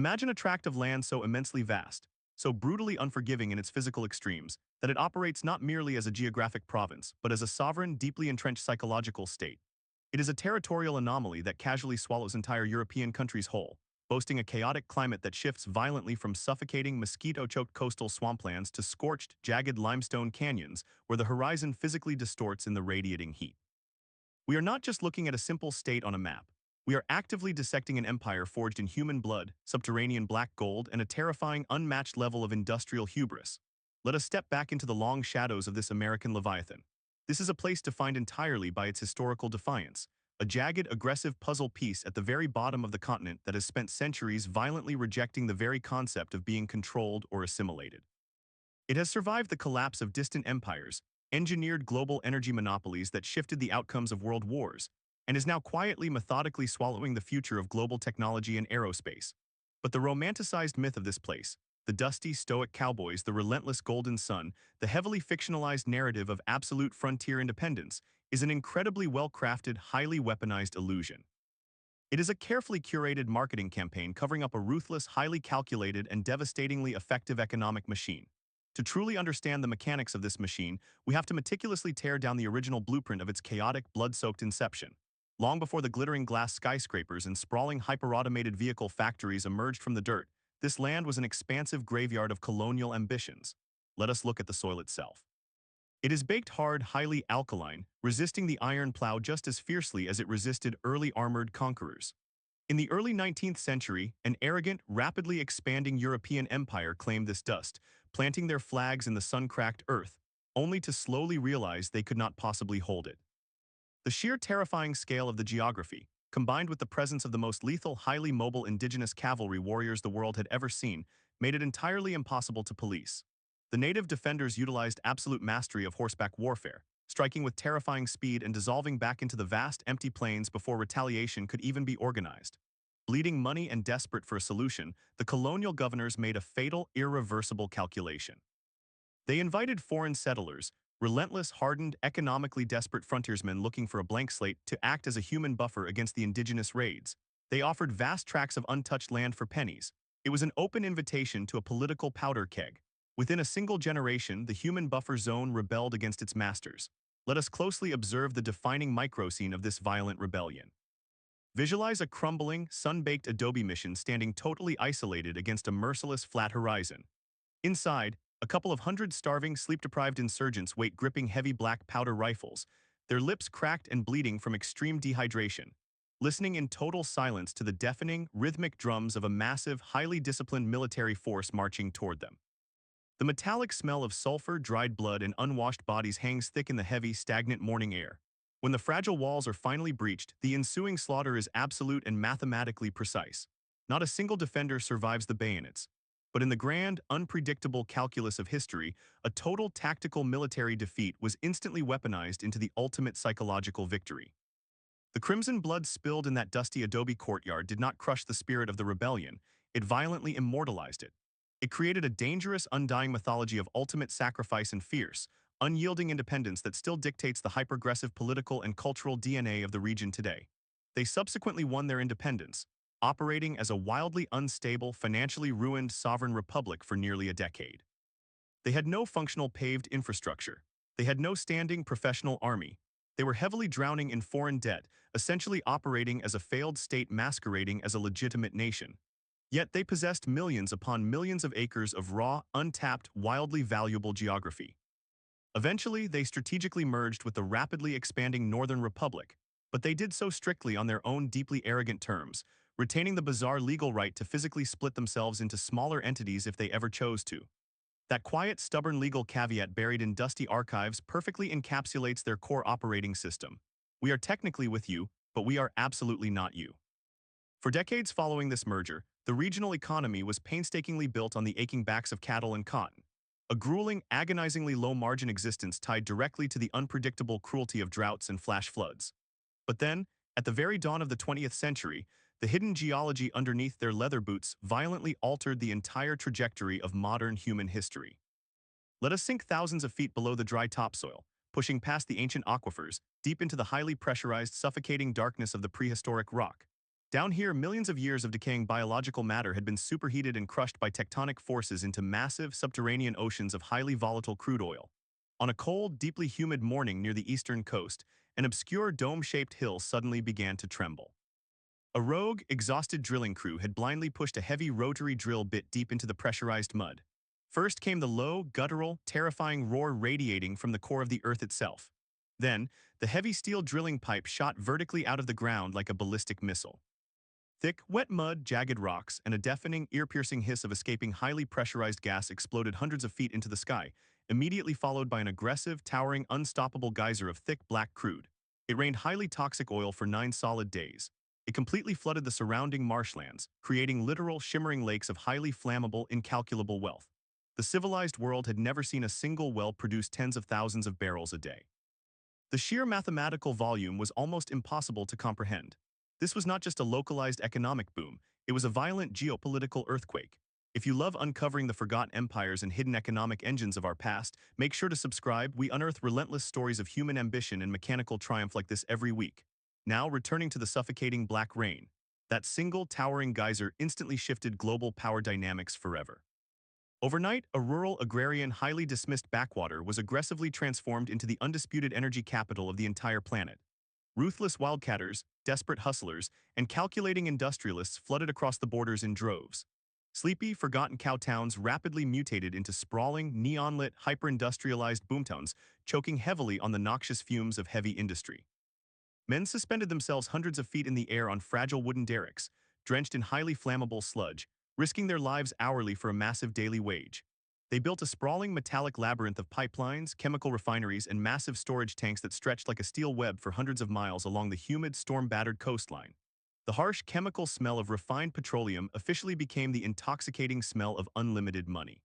Imagine a tract of land so immensely vast, so brutally unforgiving in its physical extremes, that it operates not merely as a geographic province, but as a sovereign, deeply entrenched psychological state. It is a territorial anomaly that casually swallows entire European countries whole, boasting a chaotic climate that shifts violently from suffocating, mosquito-choked coastal swamplands to scorched, jagged limestone canyons where the horizon physically distorts in the radiating heat. We are not just looking at a simple state on a map. We are actively dissecting an empire forged in human blood, subterranean black gold, and a terrifying, unmatched level of industrial hubris. Let us step back into the long shadows of this American Leviathan. This is a place defined entirely by its historical defiance, a jagged, aggressive puzzle piece at the very bottom of the continent that has spent centuries violently rejecting the very concept of being controlled or assimilated. It has survived the collapse of distant empires, engineered global energy monopolies that shifted the outcomes of world wars, and is now quietly, methodically swallowing the future of global technology and aerospace. But the romanticized myth of this place, the dusty, stoic cowboys, the relentless golden sun, the heavily fictionalized narrative of absolute frontier independence, is an incredibly well-crafted, highly weaponized illusion. It is a carefully curated marketing campaign covering up a ruthless, highly calculated, and devastatingly effective economic machine. To truly understand the mechanics of this machine, we have to meticulously tear down the original blueprint of its chaotic, blood-soaked inception. Long before the glittering glass skyscrapers and sprawling hyper-automated vehicle factories emerged from the dirt, this land was an expansive graveyard of colonial ambitions. Let us look at the soil itself. It is baked hard, highly alkaline, resisting the iron plow just as fiercely as it resisted early armored conquerors. In the early 19th century, an arrogant, rapidly expanding European empire claimed this dust, planting their flags in the sun-cracked earth, only to slowly realize they could not possibly hold it. The sheer terrifying scale of the geography, combined with the presence of the most lethal, highly mobile indigenous cavalry warriors the world had ever seen, made it entirely impossible to police. The native defenders utilized absolute mastery of horseback warfare, striking with terrifying speed and dissolving back into the vast, empty plains before retaliation could even be organized. Bleeding money and desperate for a solution, the colonial governors made a fatal, irreversible calculation. They invited foreign settlers, relentless, hardened, economically desperate frontiersmen looking for a blank slate, to act as a human buffer against the indigenous raids. They offered vast tracts of untouched land for pennies. It was an open invitation to a political powder keg. Within a single generation, the human buffer zone rebelled against its masters. Let us closely observe the defining microscene of this violent rebellion. Visualize a crumbling, sun-baked adobe mission standing totally isolated against a merciless flat horizon. Inside, a couple of hundred starving, sleep-deprived insurgents wait, gripping heavy black powder rifles, their lips cracked and bleeding from extreme dehydration, listening in total silence to the deafening, rhythmic drums of a massive, highly disciplined military force marching toward them. The metallic smell of sulfur, dried blood, and unwashed bodies hangs thick in the heavy, stagnant morning air. When the fragile walls are finally breached, the ensuing slaughter is absolute and mathematically precise. Not a single defender survives the bayonets. But in the grand, unpredictable calculus of history, a total tactical military defeat was instantly weaponized into the ultimate psychological victory. The crimson blood spilled in that dusty adobe courtyard did not crush the spirit of the rebellion, it violently immortalized it. It created a dangerous, undying mythology of ultimate sacrifice and fierce, unyielding independence that still dictates the hyperaggressive political and cultural DNA of the region today. They subsequently won their independence, operating as a wildly unstable, financially ruined sovereign republic for nearly a decade. They had no functional paved infrastructure. They had no standing professional army. They were heavily drowning in foreign debt, essentially operating as a failed state masquerading as a legitimate nation. Yet they possessed millions upon millions of acres of raw, untapped, wildly valuable geography. Eventually, they strategically merged with the rapidly expanding Northern Republic, but they did so strictly on their own deeply arrogant terms, retaining the bizarre legal right to physically split themselves into smaller entities if they ever chose to. That quiet, stubborn legal caveat buried in dusty archives perfectly encapsulates their core operating system. We are technically with you, but we are absolutely not you. For decades following this merger, the regional economy was painstakingly built on the aching backs of cattle and cotton, a grueling, agonizingly low-margin existence tied directly to the unpredictable cruelty of droughts and flash floods. But then, at the very dawn of the 20th century, the hidden geology underneath their leather boots violently altered the entire trajectory of modern human history. Let us sink thousands of feet below the dry topsoil, pushing past the ancient aquifers, deep into the highly pressurized, suffocating darkness of the prehistoric rock. Down here, millions of years of decaying biological matter had been superheated and crushed by tectonic forces into massive subterranean oceans of highly volatile crude oil. On a cold, deeply humid morning near the eastern coast, an obscure dome-shaped hill suddenly began to tremble. A rogue, exhausted drilling crew had blindly pushed a heavy rotary drill bit deep into the pressurized mud. First came the low, guttural, terrifying roar radiating from the core of the earth itself. Then, the heavy steel drilling pipe shot vertically out of the ground like a ballistic missile. Thick, wet mud, jagged rocks, and a deafening, ear-piercing hiss of escaping highly pressurized gas exploded hundreds of feet into the sky, immediately followed by an aggressive, towering, unstoppable geyser of thick, black crude. It rained highly toxic oil for 9 solid days. It completely flooded the surrounding marshlands, creating literal, shimmering lakes of highly flammable, incalculable wealth. The civilized world had never seen a single well produce tens of thousands of barrels a day. The sheer mathematical volume was almost impossible to comprehend. This was not just a localized economic boom, it was a violent geopolitical earthquake. If you love uncovering the forgotten empires and hidden economic engines of our past, make sure to subscribe. We unearth relentless stories of human ambition and mechanical triumph like this every week. Now, returning to the suffocating black rain, that single towering geyser instantly shifted global power dynamics forever. Overnight, a rural, agrarian, highly dismissed backwater was aggressively transformed into the undisputed energy capital of the entire planet. Ruthless wildcatters, desperate hustlers, and calculating industrialists flooded across the borders in droves. Sleepy, forgotten cow towns rapidly mutated into sprawling, neon-lit, hyper-industrialized boomtowns, choking heavily on the noxious fumes of heavy industry. Men suspended themselves hundreds of feet in the air on fragile wooden derricks, drenched in highly flammable sludge, risking their lives hourly for a massive daily wage. They built a sprawling metallic labyrinth of pipelines, chemical refineries, and massive storage tanks that stretched like a steel web for hundreds of miles along the humid, storm-battered coastline. The harsh chemical smell of refined petroleum officially became the intoxicating smell of unlimited money.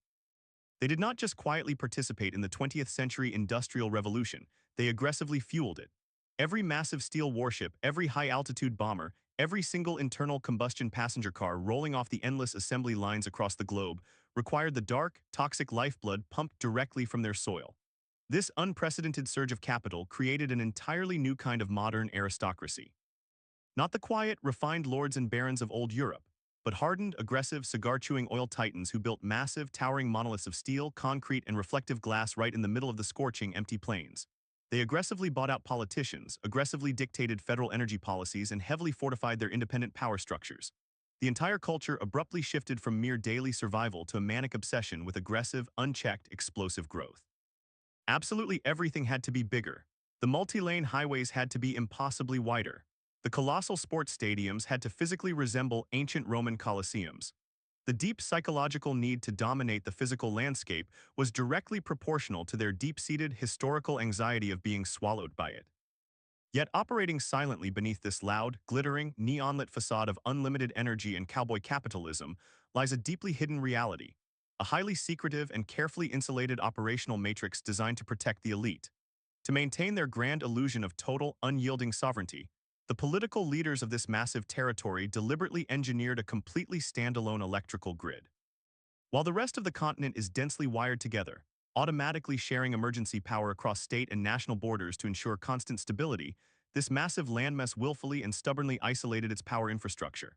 They did not just quietly participate in the 20th century industrial revolution, they aggressively fueled it. Every massive steel warship, every high-altitude bomber, every single internal combustion passenger car rolling off the endless assembly lines across the globe required the dark, toxic lifeblood pumped directly from their soil. This unprecedented surge of capital created an entirely new kind of modern aristocracy. Not the quiet, refined lords and barons of old Europe, but hardened, aggressive, cigar-chewing oil titans who built massive, towering monoliths of steel, concrete, and reflective glass right in the middle of the scorching, empty plains. They aggressively bought out politicians, aggressively dictated federal energy policies, and heavily fortified their independent power structures. The entire culture abruptly shifted from mere daily survival to a manic obsession with aggressive, unchecked, explosive growth. Absolutely everything had to be bigger. The multi-lane highways had to be impossibly wider. The colossal sports stadiums had to physically resemble ancient Roman colosseums. The deep psychological need to dominate the physical landscape was directly proportional to their deep-seated historical anxiety of being swallowed by it. Yet operating silently beneath this loud, glittering, neon-lit facade of unlimited energy and cowboy capitalism lies a deeply hidden reality, a highly secretive and carefully insulated operational matrix designed to protect the elite. To maintain their grand illusion of total, unyielding sovereignty, the political leaders of this massive territory deliberately engineered a completely standalone electrical grid. While the rest of the continent is densely wired together, automatically sharing emergency power across state and national borders to ensure constant stability, this massive landmass willfully and stubbornly isolated its power infrastructure.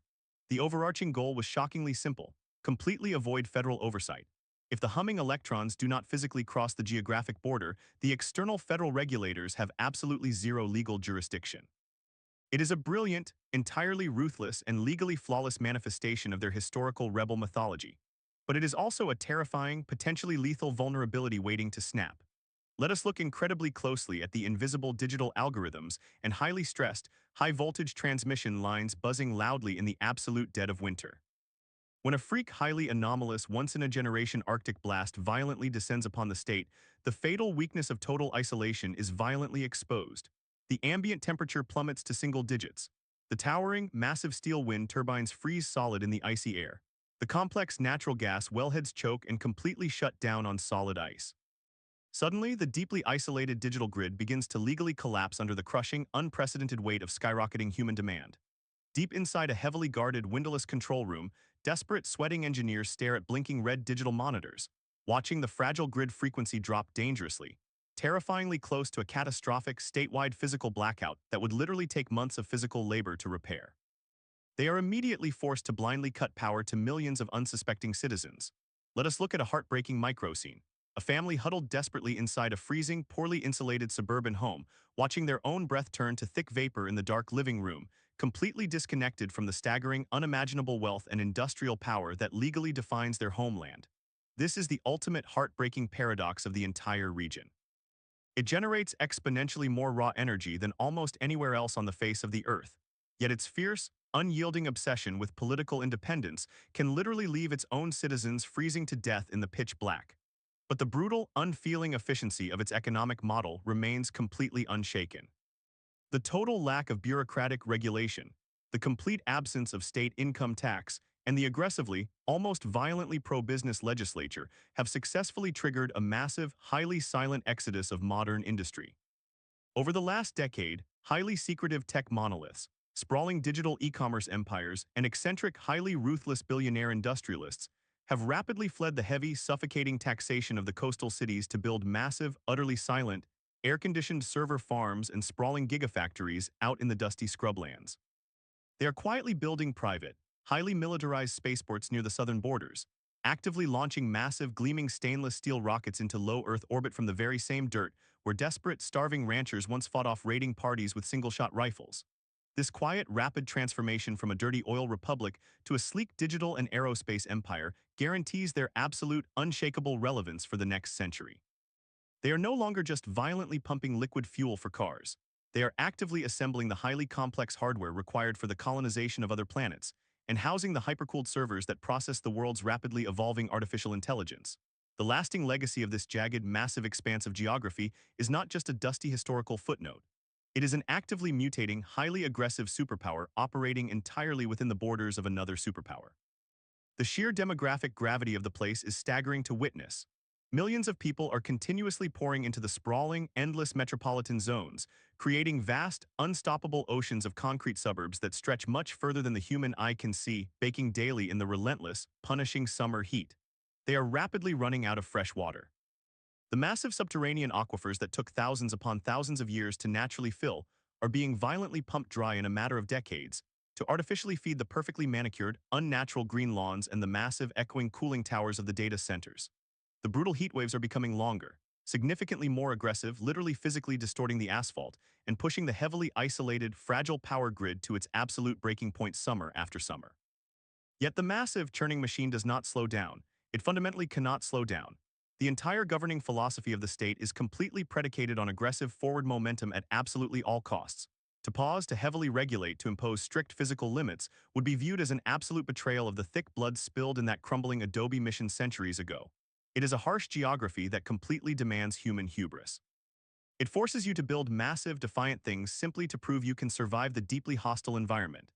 The overarching goal was shockingly simple: completely avoid federal oversight. If the humming electrons do not physically cross the geographic border, the external federal regulators have absolutely zero legal jurisdiction. It is a brilliant, entirely ruthless, and legally flawless manifestation of their historical rebel mythology. But it is also a terrifying, potentially lethal vulnerability waiting to snap. Let us look incredibly closely at the invisible digital algorithms and highly stressed, high-voltage transmission lines buzzing loudly in the absolute dead of winter. When a freak, highly anomalous, once-in-a-generation Arctic blast violently descends upon the state, the fatal weakness of total isolation is violently exposed. The ambient temperature plummets to single digits. The towering, massive steel wind turbines freeze solid in the icy air. The complex natural gas wellheads choke and completely shut down on solid ice. Suddenly, the deeply isolated digital grid begins to legally collapse under the crushing, unprecedented weight of skyrocketing human demand. Deep inside a heavily guarded, windowless control room, desperate, sweating engineers stare at blinking red digital monitors, watching the fragile grid frequency drop dangerously, terrifyingly close to a catastrophic, statewide physical blackout that would literally take months of physical labor to repair. They are immediately forced to blindly cut power to millions of unsuspecting citizens. Let us look at a heartbreaking micro scene. A family huddled desperately inside a freezing, poorly insulated suburban home, watching their own breath turn to thick vapor in the dark living room, completely disconnected from the staggering, unimaginable wealth and industrial power that legally defines their homeland. This is the ultimate heartbreaking paradox of the entire region. It generates exponentially more raw energy than almost anywhere else on the face of the earth. Yet its fierce, unyielding obsession with political independence can literally leave its own citizens freezing to death in the pitch black. But the brutal, unfeeling efficiency of its economic model remains completely unshaken. The total lack of bureaucratic regulation, the complete absence of state income tax, and the aggressively, almost violently pro-business legislature have successfully triggered a massive, highly silent exodus of modern industry. Over the last decade, highly secretive tech monoliths, sprawling digital e-commerce empires, and eccentric, highly ruthless billionaire industrialists have rapidly fled the heavy, suffocating taxation of the coastal cities to build massive, utterly silent, air-conditioned server farms and sprawling gigafactories out in the dusty scrublands. They are quietly building private, highly militarized spaceports near the southern borders, actively launching massive, gleaming stainless steel rockets into low Earth orbit from the very same dirt where desperate, starving ranchers once fought off raiding parties with single-shot rifles. This quiet, rapid transformation from a dirty oil republic to a sleek digital and aerospace empire guarantees their absolute, unshakable relevance for the next century. They are no longer just violently pumping liquid fuel for cars. They are actively assembling the highly complex hardware required for the colonization of other planets, and housing the hypercooled servers that process the world's rapidly evolving artificial intelligence. The lasting legacy of this jagged, massive expanse of geography is not just a dusty historical footnote. It is an actively mutating, highly aggressive superpower operating entirely within the borders of another superpower. The sheer demographic gravity of the place is staggering to witness. Millions of people are continuously pouring into the sprawling, endless metropolitan zones, creating vast, unstoppable oceans of concrete suburbs that stretch much further than the human eye can see, baking daily in the relentless, punishing summer heat. They are rapidly running out of fresh water. The massive subterranean aquifers that took thousands upon thousands of years to naturally fill are being violently pumped dry in a matter of decades to artificially feed the perfectly manicured, unnatural green lawns and the massive, echoing cooling towers of the data centers. The brutal heat waves are becoming longer, significantly more aggressive, literally physically distorting the asphalt and pushing the heavily isolated, fragile power grid to its absolute breaking point summer after summer. Yet the massive churning machine does not slow down. It fundamentally cannot slow down. The entire governing philosophy of the state is completely predicated on aggressive forward momentum at absolutely all costs. To pause, to heavily regulate, to impose strict physical limits would be viewed as an absolute betrayal of the thick blood spilled in that crumbling adobe mission centuries ago. It is a harsh geography that completely demands human hubris. It forces you to build massive, defiant things simply to prove you can survive the deeply hostile environment.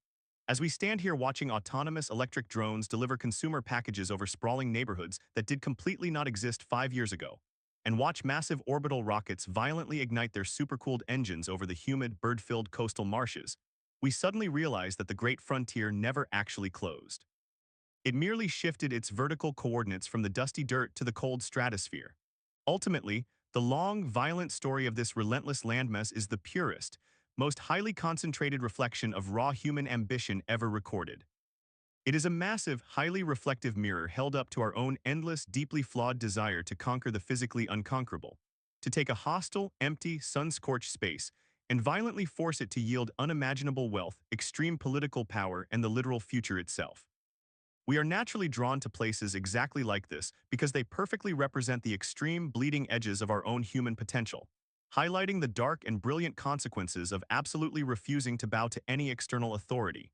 As we stand here watching autonomous electric drones deliver consumer packages over sprawling neighborhoods that did completely not exist 5 years ago, and watch massive orbital rockets violently ignite their supercooled engines over the humid, bird-filled coastal marshes, we suddenly realize that the great frontier never actually closed. It merely shifted its vertical coordinates from the dusty dirt to the cold stratosphere. Ultimately, the long, violent story of this relentless landmass is the purest, most highly concentrated reflection of raw human ambition ever recorded. It is a massive, highly reflective mirror held up to our own endless, deeply flawed desire to conquer the physically unconquerable, to take a hostile, empty, sun-scorched space and violently force it to yield unimaginable wealth, extreme political power, and the literal future itself. We are naturally drawn to places exactly like this because they perfectly represent the extreme, bleeding edges of our own human potential, highlighting the dark and brilliant consequences of absolutely refusing to bow to any external authority.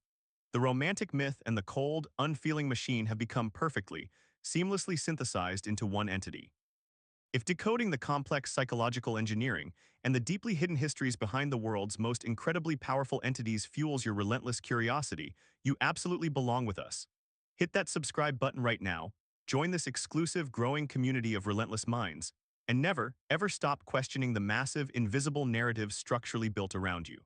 The romantic myth and the cold, unfeeling machine have become perfectly, seamlessly synthesized into one entity. If decoding the complex psychological engineering and the deeply hidden histories behind the world's most incredibly powerful entities fuels your relentless curiosity, you absolutely belong with us. Hit that subscribe button right now, join this exclusive, growing community of relentless minds, and never, ever stop questioning the massive, invisible narratives structurally built around you.